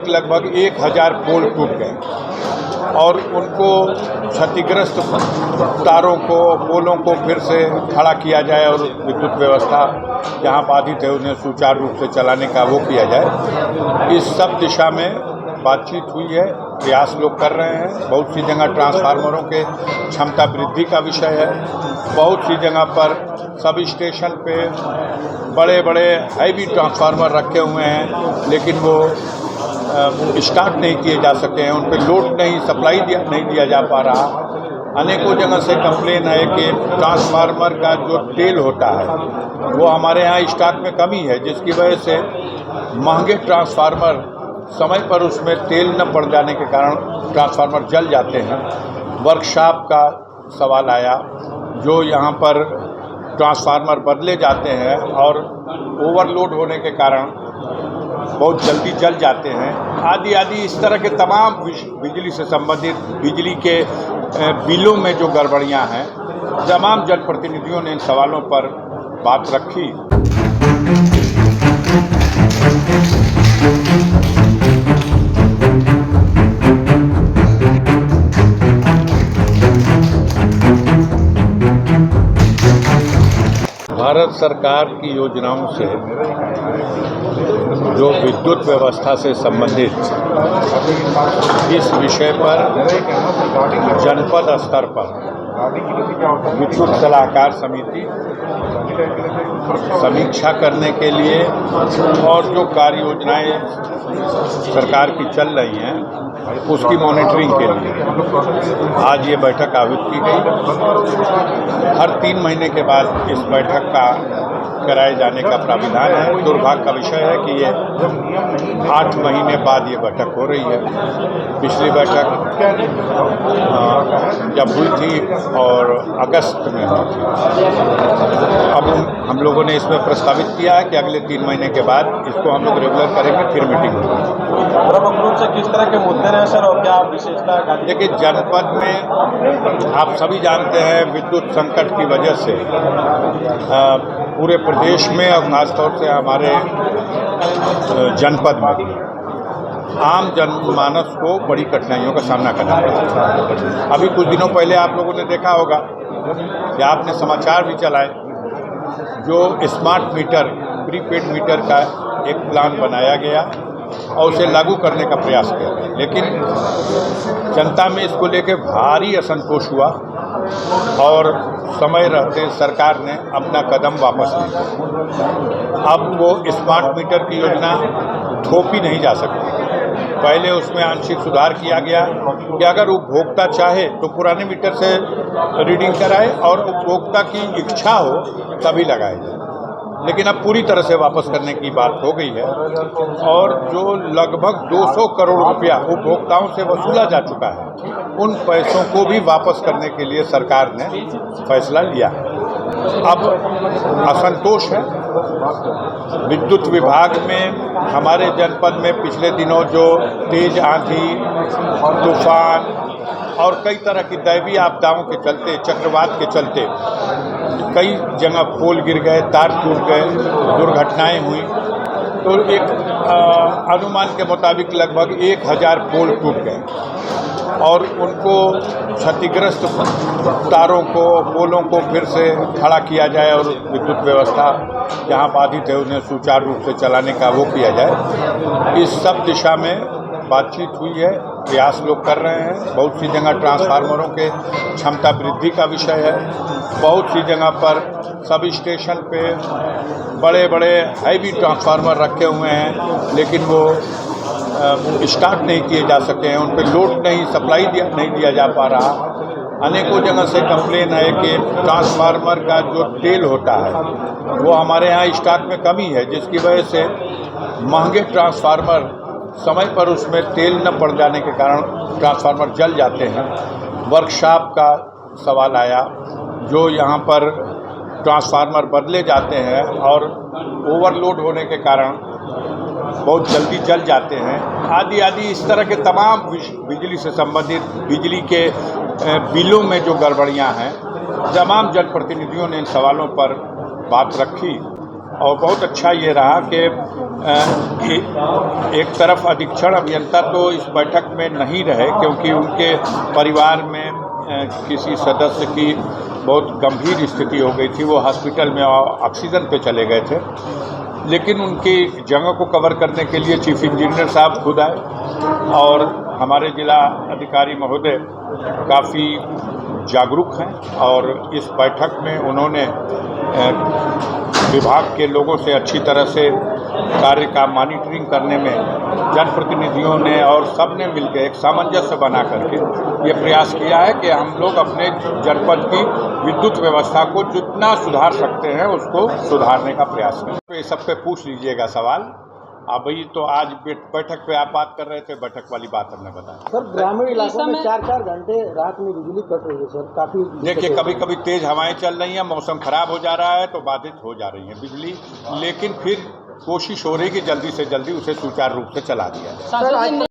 लगभग 1000 पोल टूट गए और उनको क्षतिग्रस्त तारों को पोलों को फिर से खड़ा किया जाए और विद्युत व्यवस्था जहां बाधित है उन्हें सुचारू रूप से चलाने का वो किया जाए। इस सब दिशा में बातचीत हुई है, प्रयास लोग कर रहे हैं। बहुत सी जगह ट्रांसफार्मरों के क्षमता वृद्धि का विषय है। बहुत सी जगह पर सब स्टेशन पे बड़े बड़े हैवी ट्रांसफार्मर रखे हुए हैं लेकिन वो स्टार्ट नहीं किए जा सके हैं, उन पर लोड नहीं सप्लाई नहीं दिया जा पा रहा। अनेकों जगह से कंप्लेन है कि ट्रांसफार्मर का जो तेल होता है वो हमारे यहाँ स्टॉक में कमी है, जिसकी वजह से महंगे ट्रांसफार्मर समय पर उसमें तेल न पड़ जाने के कारण ट्रांसफार्मर जल जाते हैं। वर्कशॉप का सवाल आया, जो यहाँ पर ट्रांसफार्मर बदले जाते हैं और ओवरलोड होने के कारण बहुत जल्दी जल जाते हैं, आदि आदि इस तरह के तमाम बिजली से संबंधित बिजली के बिलों में जो गड़बड़ियां हैं, तमाम जनप्रतिनिधियों ने इन सवालों पर बात रखी। भारत सरकार की योजनाओं से जो विद्युत व्यवस्था से संबंधित इस विषय पर जनपद स्तर पर विद्युत सलाहकार समिति समीक्षा करने के लिए और जो कार्य योजनाएं सरकार की चल रही हैं उसकी मॉनिटरिंग के लिए आज ये बैठक आयोजित की गई। हर 3 महीने के बाद इस बैठक का कराए जाने का प्राविधान है। दुर्भाग्य का विषय है कि ये 8 महीने बाद ये बैठक हो रही है। पिछली बैठक जब हुई थी और अगस्त में हुई थी। अब हम लोगों ने इसमें प्रस्तावित किया है कि अगले 3 महीने के बाद इसको हम लोग रेगुलर करेंगे, फिर मीटिंग होगी। प्रमुख रूप से किस तरह के मुद्दे रहे सर और क्या विशेषता? देखिए, जनपद में आप सभी जानते हैं विद्युत संकट की वजह से पूरे प्रदेश में और खासतौर से हमारे जनपद में आम जनमानस को बड़ी कठिनाइयों का सामना करना पड़ा है। अभी कुछ दिनों पहले आप लोगों ने देखा होगा कि आपने समाचार भी चलाए, जो स्मार्ट मीटर प्रीपेड मीटर का एक प्लान बनाया गया और उसे लागू करने का प्रयास किया गया, लेकिन जनता में इसको लेकर भारी असंतोष हुआ और समय रहते सरकार ने अपना कदम वापस लिया। अब वो स्मार्ट मीटर की योजना थोपी नहीं जा सकती। पहले उसमें आंशिक सुधार किया गया कि अगर उपभोक्ता चाहे तो पुराने मीटर से रीडिंग कराए और उपभोक्ता की इच्छा हो तभी लगाए जाए, लेकिन अब पूरी तरह से वापस करने की बात हो गई है और जो लगभग 200 करोड़ रुपया उपभोक्ताओं से वसूला जा चुका है, उन पैसों को भी वापस करने के लिए सरकार ने फैसला लिया है। अब असंतोष है विद्युत विभाग में। हमारे जनपद में पिछले दिनों जो तेज आंधी, तूफान और कई तरह की दैवीय आपदाओं के चलते, चक्रवात के चलते कई जगह पोल गिर गए, तार टूट गए, दुर्घटनाएं हुई। तो एक अनुमान के मुताबिक लगभग 1000 पोल टूट गए और उनको क्षतिग्रस्त तारों को पोलों को फिर से खड़ा किया जाए और विद्युत व्यवस्था जहां बाधित है उन्हें सुचारू रूप से चलाने का वो किया जाए। इस सब दिशा में बातचीत हुई है, प्रयास लोग कर रहे हैं। बहुत सी जगह ट्रांसफार्मरों के क्षमता वृद्धि का विषय है। बहुत सी जगह पर सब स्टेशन पे बड़े बड़े हैवी ट्रांसफार्मर रखे हुए हैं लेकिन वो स्टार्ट नहीं किए जा सके हैं, उन पर लोड नहीं सप्लाई नहीं दिया जा पा रहा। अनेकों जगह से कंप्लेन है कि ट्रांसफार्मर का जो तेल होता है वो हमारे यहाँ स्टॉक में कमी है, जिसकी वजह से महंगे ट्रांसफार्मर समय पर उसमें तेल न पड़ जाने के कारण ट्रांसफार्मर जल जाते हैं। वर्कशॉप का सवाल आया, जो यहाँ पर ट्रांसफार्मर बदले जाते हैं और ओवरलोड होने के कारण बहुत जल्दी जल जाते हैं, आदि आदि इस तरह के तमाम बिजली से संबंधित बिजली के बिलों में जो गड़बड़ियां हैं, तमाम जनप्रतिनिधियों ने इन सवालों पर बात रखी। और बहुत अच्छा ये रहा कि एक तरफ अधीक्षण अभियंता तो इस बैठक में नहीं रहे क्योंकि उनके परिवार में किसी सदस्य की बहुत गंभीर स्थिति हो गई थी, वो हॉस्पिटल में ऑक्सीजन पे चले गए थे। लेकिन उनकी जगह को कवर करने के लिए चीफ इंजीनियर साहब खुद आए और हमारे जिला अधिकारी महोदय काफ़ी जागरूक हैं और इस बैठक में उन्होंने विभाग के लोगों से अच्छी तरह से कार्य का मॉनिटरिंग करने में जनप्रतिनिधियों ने और सब ने मिलकर एक सामंजस्य बना करके ये प्रयास किया है कि हम लोग अपने जनपद की विद्युत व्यवस्था को जितना सुधार सकते हैं उसको सुधारने का प्रयास करें। तो ये सब पे पूछ लीजिएगा सवाल। अभी तो आज बैठक पे आप बात कर रहे थे, बैठक वाली बात हमने बताया। सर ग्रामीण इलाकों में 4-4 घंटे रात में बिजली कट रही है सर, काफी। देखिए कभी कभी तेज हवाएं चल रही हैं, मौसम खराब हो जा रहा है तो बाधित हो जा रही है बिजली, लेकिन फिर कोशिश हो रही है कि जल्दी से जल्दी उसे सुचारू रूप से चला दिया जाए।